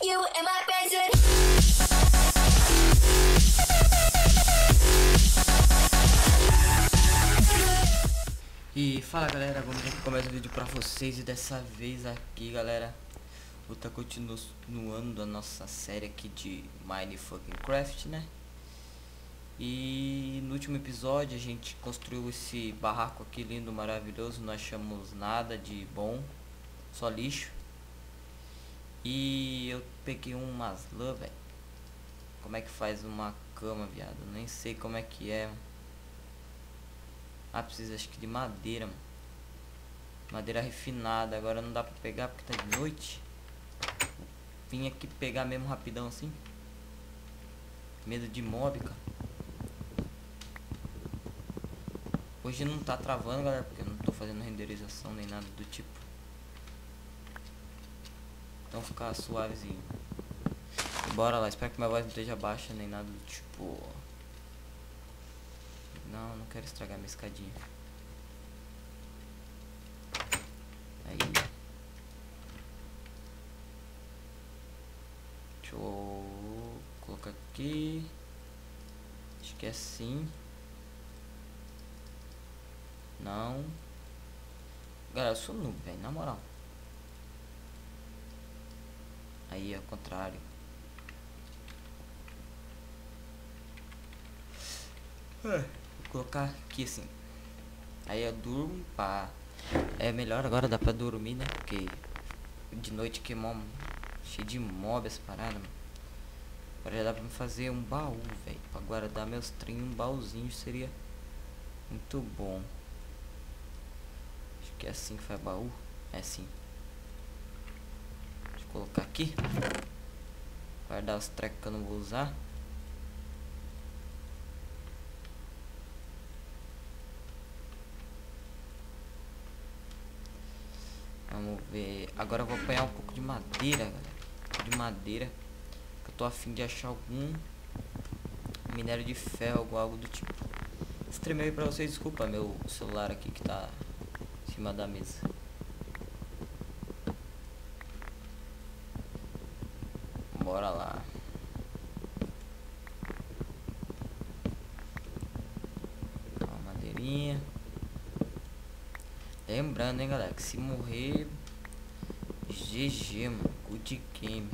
You and my president. E fala galera, vamos aqui começar o vídeo pra vocês. E dessa vez aqui galera, vou estar continuando a nossa série aqui de Minecraft, né? E no último episódio a gente construiu esse barraco aqui lindo, maravilhoso. Não achamos nada de bom, só lixo. E eu peguei umas lã, velho. Como é que faz uma cama, viado? Nem sei como é que é. Ah, precisa acho que de madeira, mano. Madeira refinada. Agora não dá pra pegar porque tá de noite. Vim aqui pegar mesmo rapidão assim. Medo de mob, cara. Hoje não tá travando, galera, porque eu não tô fazendo renderização nem nada do tipo. Então ficar suavezinho. Bora lá, espero que minha voz não esteja baixa nem nada do tipo. Não quero estragar minha escadinha. Aí. Deixa eu colocar aqui. Acho que é assim. Não. Galera, eu sou noob, velho, na moral. Aí, ao contrário. Vou colocar aqui assim. Aí eu durmo, pá. É melhor agora, dá pra dormir, né? Porque de noite que cheio de mob essa parada, mano. Agora já dá pra me fazer um baú, velho. Pra guardar meus trem, um baúzinho seria muito bom. Acho que é assim que faz baú. É assim. Deixa eu colocar aqui. Guardar os trecos que eu não vou usar. Vamos ver. Agora eu vou apanhar um pouco de madeira, galera. De madeira. Que eu tô afim de achar algum minério de ferro, algo do tipo. Estremei pra vocês, desculpa meu celular aqui que tá em cima da mesa. Bora lá. Uma madeirinha. Lembrando, hein, galera, que se morrer, GG, mano, good game.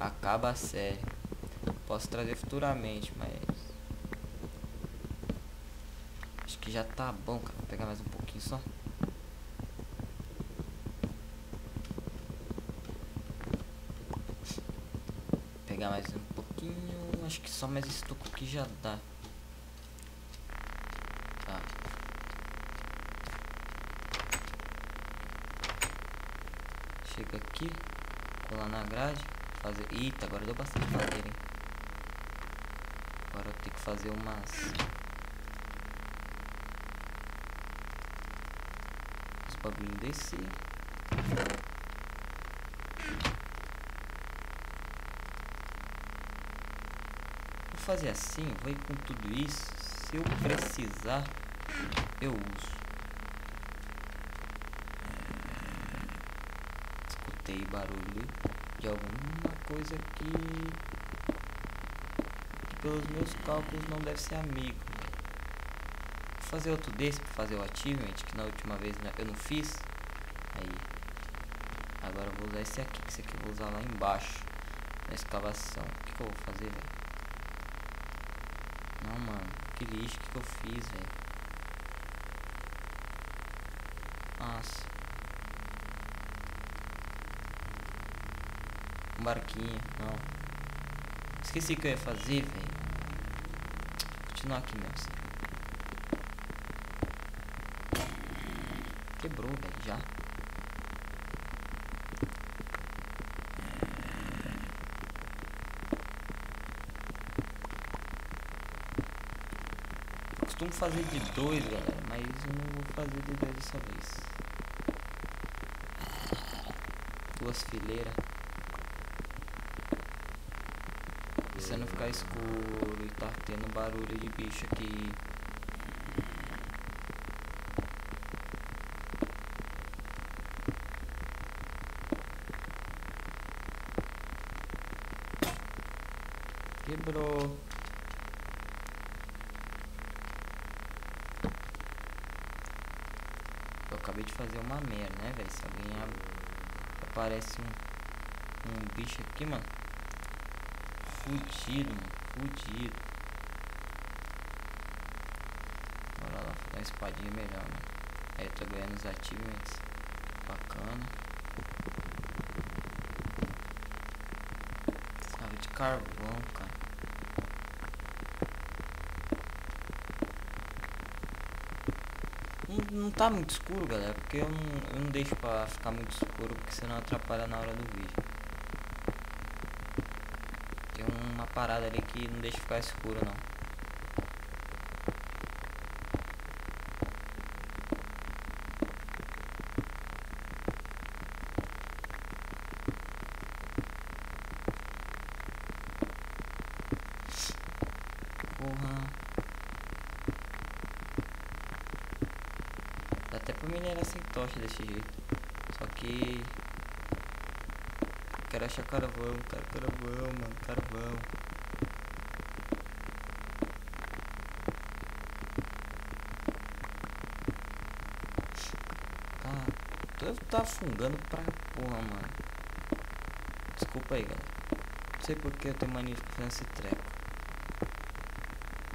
Acaba a série. Posso trazer futuramente, mas acho que já tá bom, cara. Vou pegar mais um pouquinho só. Pegar mais um pouquinho. Acho que só mais esse toco aqui já dá. Tá. Chega aqui, colar na grade, fazer. Eita, agora deu bastante madeira, hein? Agora eu tenho que fazer os bagulhos desse. Vou fazer assim, vou ir com tudo isso. Se eu precisar, eu uso. Escutei barulho de alguma coisa que pelos meus cálculos não deve ser amigo. Vou fazer outro desse para fazer o achievement, que na última vez eu não fiz. Aí. Agora eu vou usar esse aqui, que esse aqui eu vou usar lá embaixo na escavação. O que eu vou fazer, velho? Não, mano, que lixo, que eu fiz, velho? Nossa. Um barquinho, não. Esqueci o que eu ia fazer, velho. Continuar aqui mesmo, assim. Quebrou, velho, já. Eu costumo fazer de dois, galera, mas eu não vou fazer de dois dessa vez. Duas fileiras. Se não ficar escuro e tá tendo barulho de bicho aqui. Quebrou. Eu acabei de fazer uma merda, né, velho? Se alguém aparece um bicho aqui, mano. Fudido, mano. Fudido. Bora lá, fazer uma espadinha melhor, mano. Aí eu tô ganhando os achievements. Bacana. Sabe de carvão, cara. Não tá muito escuro, galera, porque eu não deixo pra ficar muito escuro, porque senão atrapalha na hora do vídeo. Tem uma parada ali que não deixa ficar escuro, não. Porra. Dá até pra minerar sem tocha desse jeito. Só que... quero achar carvão, cara. Carvão, mano. Carvão. Tá afundando pra porra, mano. Desculpa aí, galera. Não sei porque eu tenho mania de ficar fazendo esse treco.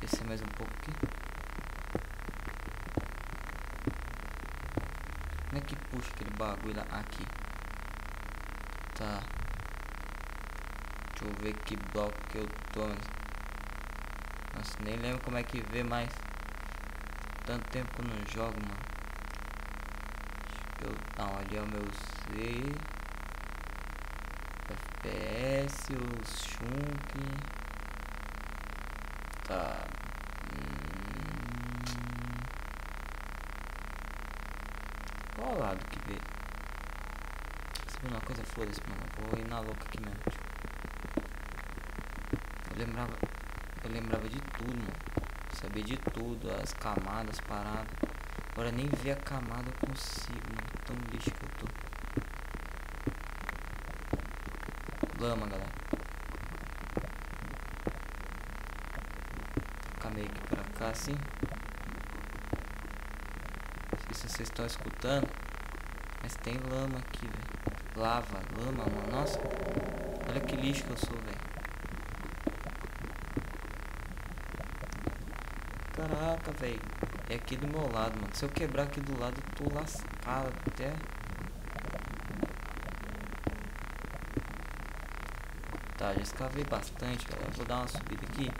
Descer mais um pouco aqui. Como é que puxa aquele bagulho lá? Aqui. Tá. Deixa eu ver que bloco que eu tô. Nossa, nem lembro como é que vê mais. Tanto tempo que eu não jogo, mano. Não, ali é o meu Z. FPS, os chunk. Tá. Qual lado que vê? Se vê uma coisa, foda-se, mano. Vou ir na louca aqui mesmo. Eu lembrava de tudo, mano. Sabia de tudo, as camadas, paradas. Agora nem ver a camada eu consigo, mano. Tão lixo que eu tô. Lama, galera. Ficar meio que pra cá assim. Não sei se vocês estão escutando, mas tem lama aqui, velho. Lava, lama, mano. Nossa, olha que lixo que eu sou, velho. Caraca, velho. É aqui do meu lado, mano. Se eu quebrar aqui do lado, eu tô lascado até. Tá, já escavei bastante, galera. Vou dar uma subida aqui.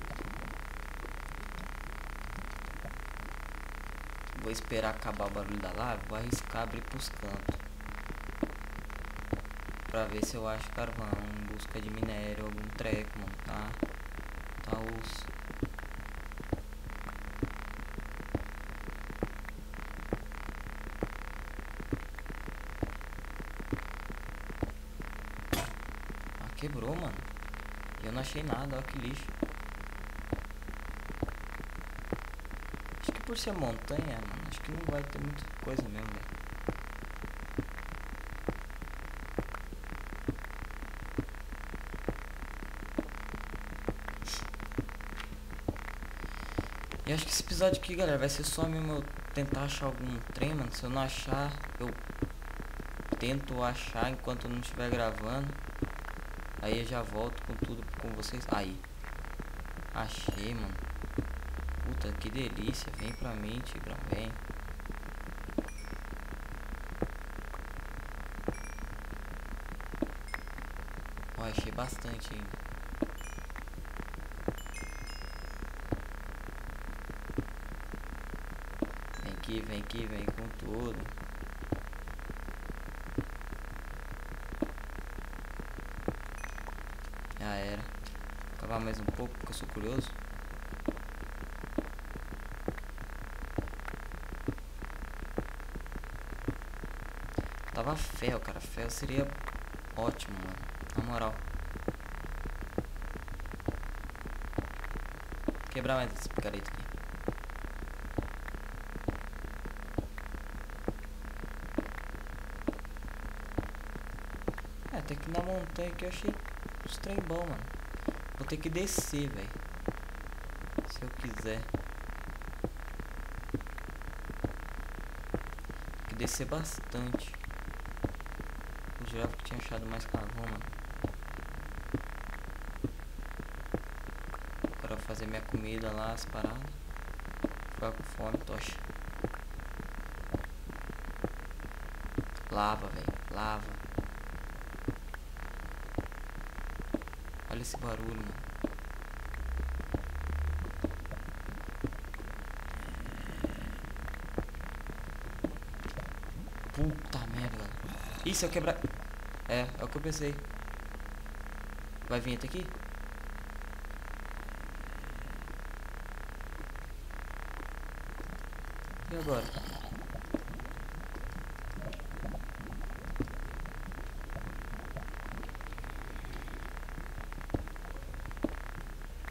Vou esperar acabar o barulho da lava. Vou arriscar abrir pros cantos. Pra ver se eu acho carvão em busca de minério, algum treco, mano. Tá osso. Quebrou, mano. E eu não achei nada, olha que lixo. Acho que por ser montanha, mano, acho que não vai ter muita coisa mesmo, velho. E acho que esse episódio aqui, galera, vai ser só mesmo eu tentar achar algum trem, mano. Se eu não achar, eu tento achar enquanto eu não estiver gravando. Aí eu já volto com tudo com vocês. Aí. Achei, mano. Puta, que delícia. Vem pra mim, Tigrão. Vem. Ó, achei bastante ainda. Vem aqui, vem com tudo. Já era. Vou cavar mais um pouco porque eu sou curioso. Tava ferro, cara. Ferro seria ótimo, mano. Na moral. Quebrar mais esse picareta aqui. Até que na montanha que eu achei os trem bom, mano. Vou ter que descer, velho. Se eu quiser. Tem que descer bastante. Eu jurava que tinha achado mais carvão, mano. Agora eu vou fazer minha comida lá, as paradas. Ficar com fome, tocha. Lava, velho. Lava. Olha esse barulho, mano. Puta merda, galera. Ih, se eu quebrar... É o que eu pensei. Vai vir até aqui? E agora?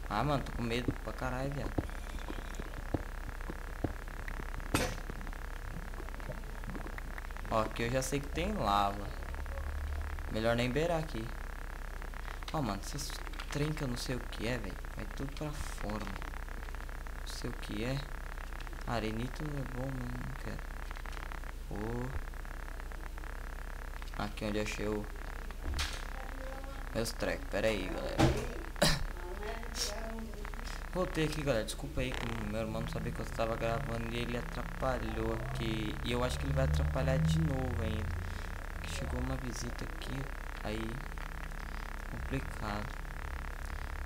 Ah, mano, tô com medo pra caralho, viado. Ó, aqui eu já sei que tem lava. Melhor nem beirar aqui. Ó, mano, esses trem que eu não sei o que é, velho. Vai tudo pra fora, mano. Não sei o que é. Arenito é bom, mas não quero. Aqui onde eu achei o... meus trecos. Pera aí, galera. Voltei aqui, galera. Desculpa aí que o meu irmão não sabia que eu estava gravando e ele atrapalhou aqui. E eu acho que ele vai atrapalhar de novo ainda. Que chegou uma visita aqui, aí complicado.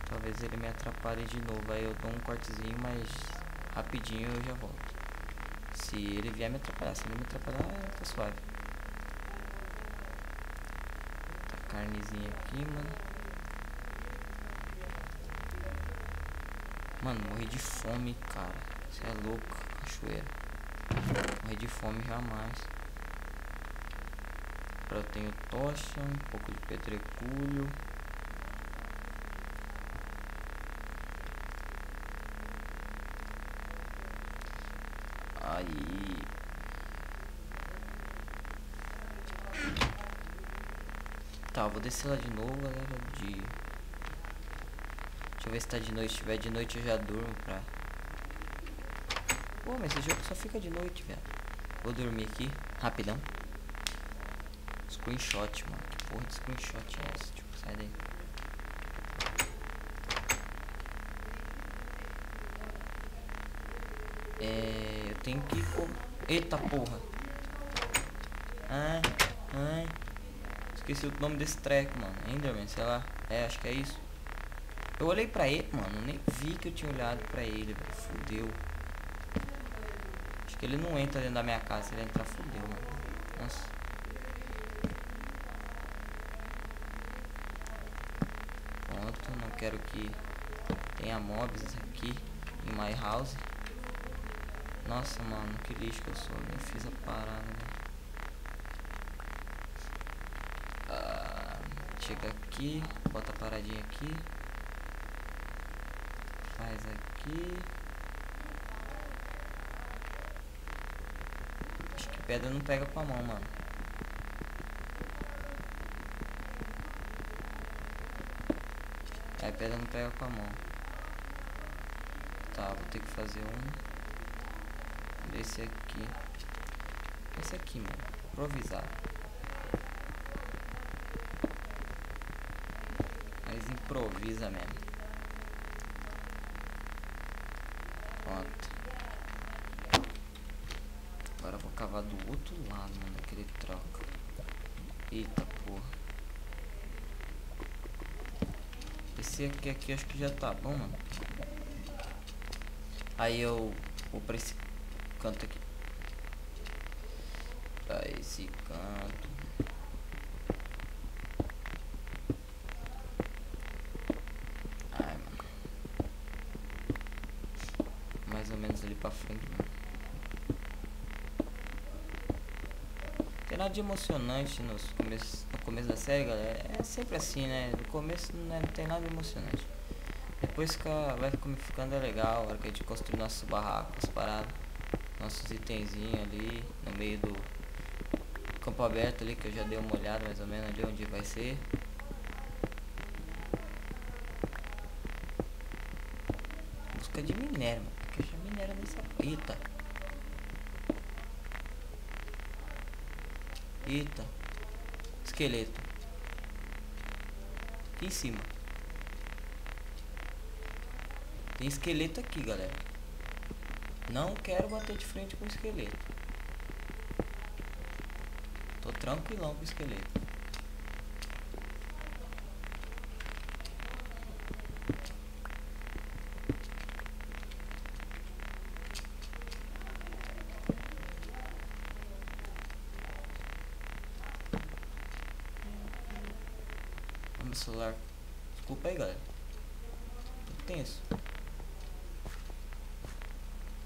Talvez ele me atrapalhe de novo. Aí eu dou um cortezinho, mas rapidinho eu já volto. Se ele vier me atrapalhar, se ele me atrapalhar, tá suave. Tá carnezinha aqui, mano. Mano, morri de fome, cara. Você é louco, cachoeira. Morri de fome jamais. Agora eu tenho tocha, um pouco de pedregulho. Aí. Tá, eu vou descer lá de novo, galera. Deixa eu ver se tá de noite. Se tiver de noite eu já durmo pra... Pô, mas esse jogo só fica de noite, velho. Vou dormir aqui, rapidão. Screenshot, mano. Que porra de screenshot é esse? Tipo, sai daí. Eu tenho que... Eita porra. Ai. Esqueci o nome desse treco, mano. Enderman, sei lá. Acho que é isso. Eu olhei pra ele, mano. Nem vi que eu tinha olhado pra ele, velho. Fudeu. Acho que ele não entra dentro da minha casa. Se ele entrar, fudeu, mano. Nossa. Pronto. Não quero que tenha mobs aqui em my house. Nossa, mano. Que lixo que eu sou. Nem fiz a parada, velho. Chega aqui. Bota a paradinha aqui. Faz aqui. Acho que pedra não pega com a mão, mano. Pedra não pega com a mão. Tá, vou ter que fazer um desse aqui. Esse aqui, mano. Improvisar. Mas improvisa mesmo. Pronto. Agora eu vou cavar do outro lado, mano, daquele troca. Eita porra. Esse aqui acho que já tá bom, mano. Aí eu vou pra esse canto aqui. Pra esse canto. Ai, mano. Mais ou menos ali pra frente, mano. Tem nada de emocionante no começo da série, galera. É sempre assim, né? No começo não tem nada de emocionante. Depois vai ficando legal. A hora que a gente construir nossos barracos, paradas, nossos itenzinhos ali no meio do campo aberto ali, que eu já dei uma olhada mais ou menos ali onde vai ser. busca de minério, mano. Tem que achar minério nessa... Eita. Eita. Esqueleto. Aqui em cima. Tem esqueleto aqui, galera. Não quero bater de frente com o esqueleto. Tô tranquilão com o esqueleto. Meu celular. Desculpa aí, galera. Tô tenso.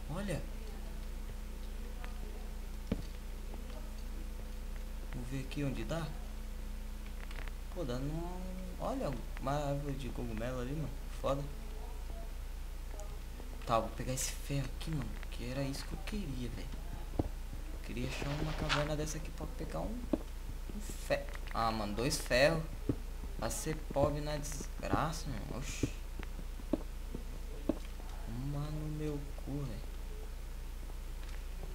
Olha. Vou ver aqui onde dá. Pô, dá num... Olha, uma árvore de cogumelo ali, mano. Foda. Tá, vou pegar esse ferro aqui, mano. Que era isso que eu queria, velho. Queria achar uma caverna dessa aqui pra pegar um ferro. Ah, mano, 2 ferros. Pra ser pobre na desgraça, mano. Oxi. Mano, meu cu, velho.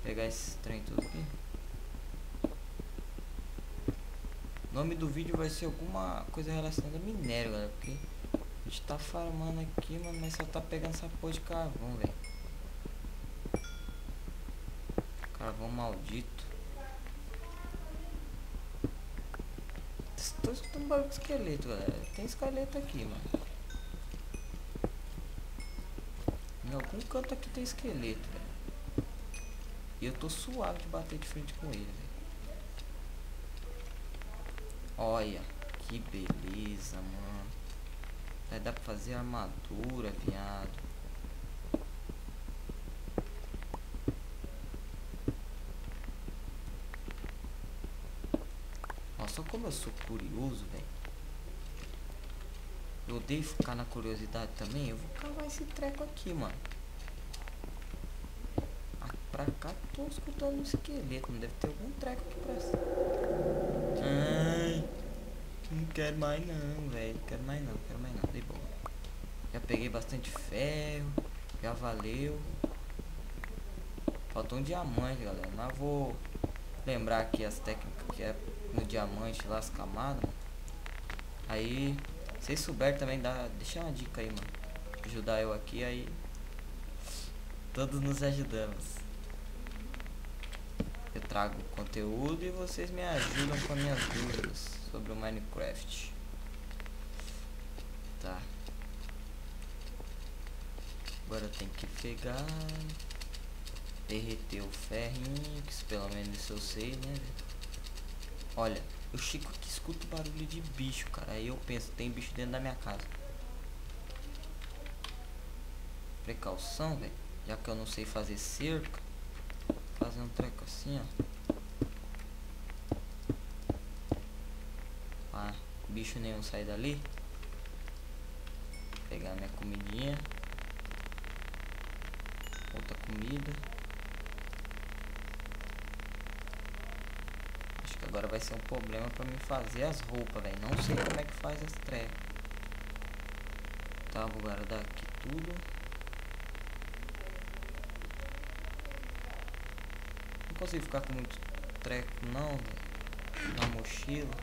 Pegar esse trem tudo aqui. O nome do vídeo vai ser alguma coisa relacionada a minério, galera. Porque a gente tá farmando aqui, mano. Mas só tá pegando essa porra de carvão, velho. Carvão maldito. Tô escutando barulho de esqueleto, galera. Tem esqueleto aqui, mano. Em algum canto aqui tem esqueleto, velho. E eu tô suave de bater de frente com ele, velho. Olha, que beleza, mano. Vai dar pra fazer armadura, viado. Nossa, como eu sou curioso, velho. Eu odeio ficar na curiosidade também. Eu vou cavar esse treco aqui, mano. Pra cá tô escutando um esqueleto. Não deve ter algum treco aqui pra cima. Ai, não quero mais não, velho. Não quero mais não, quero mais não. De boa. Já peguei bastante ferro. Já valeu. Faltou um diamante, galera. Mas vou lembrar aqui as técnicas que é no diamante lá, as camadas. Aí, se vocês souberem também, deixa uma dica aí, mano. Ajudar eu aqui, aí todos nos ajudamos. Eu trago conteúdo e vocês me ajudam com minhas dúvidas sobre o Minecraft. Tá. Agora eu tenho que pegar, derreter o ferrinho, que pelo menos isso eu sei, né? Olha, eu chego aqui, escuto barulho de bicho, cara. Aí eu penso, tem bicho dentro da minha casa. Precaução, velho. Já que eu não sei fazer cerca, fazer um treco assim, ó. Ah, bicho nenhum sai dali. Pegar minha comidinha. Outra comida. Acho que agora vai ser um problema pra mim fazer as roupas, velho. Não sei como é que faz as trecas. Tá, vou guardar aqui tudo. Não consigo ficar com muito treco não, velho. Na mochila.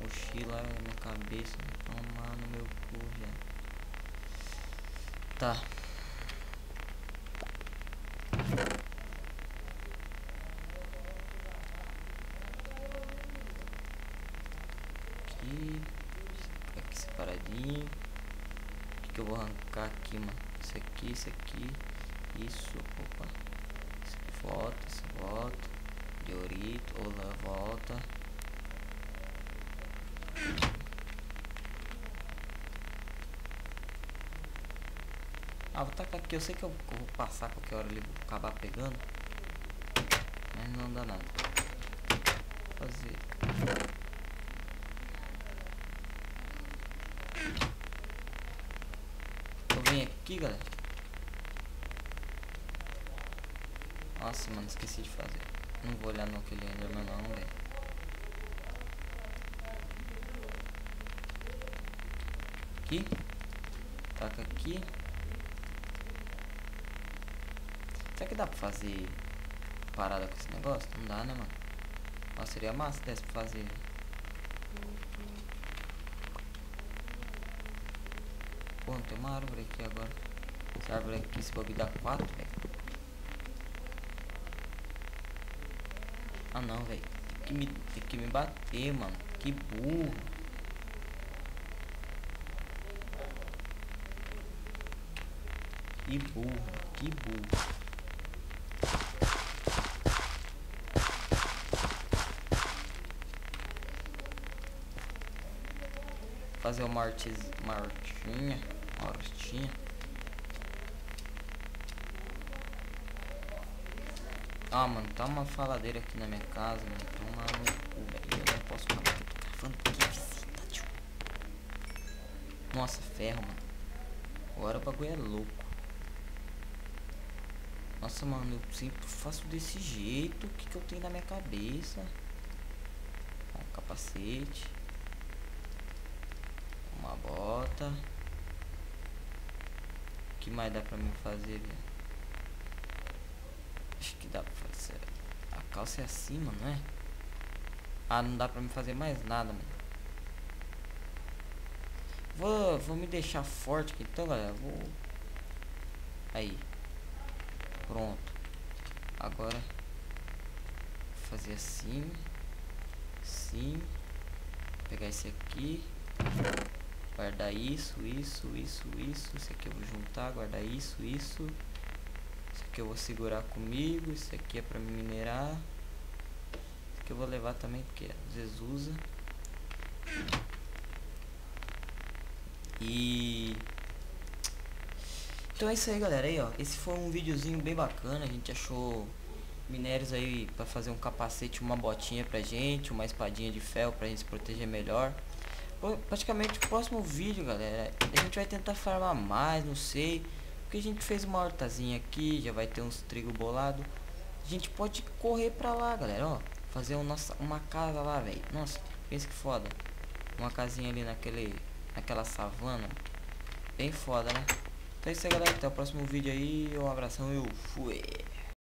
Mochila é minha cabeça. Tomar no meu cu, velho. Tá. Aqui separadinho. O que eu vou arrancar aqui, mano? Isso aqui, isso aqui. Isso, opa. Isso aqui volta, isso volta. Diorito, olá, volta. Ah, vou tacar aqui. Eu sei que eu vou passar qualquer hora ali, vou acabar pegando. Mas não dá nada. Vou fazer. Eu venho aqui, galera. Nossa, mano, esqueci de fazer. Não vou olhar no aquele Enderman não, velho. Aqui. Taca aqui. Será que dá pra fazer parada com esse negócio? Não dá, né, mano? Nossa, seria massa desse pra fazer. Pô, não tem uma árvore aqui agora. Essa árvore aqui, esse bagulho dá 4, velho. Ah não, velho. Tem que me bater, mano. Que burro. Que burro. Que burro. Fazer uma hortinha. Ah, mano, tá uma faladeira aqui na minha casa, mano. Toma no cu, velho. Eu não posso falar que eu tô gravando porque visita, tio. Nossa, ferro, mano. Agora o bagulho é louco. Nossa, mano, eu sempre faço desse jeito. O que que eu tenho na minha cabeça? Ó, um capacete. Uma bota. O que mais dá pra mim fazer, velho? Acho que dá pra fazer. A calça é assim, mano, não é? Ah, não dá pra me fazer mais nada, mano. Vou me deixar forte aqui então, galera. Vou. Aí. Pronto. Agora. Vou fazer assim. Assim. Pegar esse aqui. Guardar isso. Isso aqui eu vou juntar. Guardar isso. Isso aqui eu vou segurar comigo. Isso aqui é pra me minerar. Isso aqui eu vou levar também, porque às vezes usa. E então é isso aí, galera. Aí, ó, esse foi um videozinho bem bacana. A gente achou minérios aí pra fazer um capacete, uma botinha pra gente, uma espadinha de ferro pra gente se proteger melhor. Praticamente o próximo vídeo, galera, a gente vai tentar farmar mais, não sei, porque a gente fez uma hortazinha aqui, já vai ter uns trigo bolado. A gente pode correr pra lá, galera, ó, fazer uma casa lá, velho. Nossa, pensa que foda. Uma casinha ali naquela savana, bem foda, né? Então é isso aí, galera, até o próximo vídeo aí. Um abração e eu fui.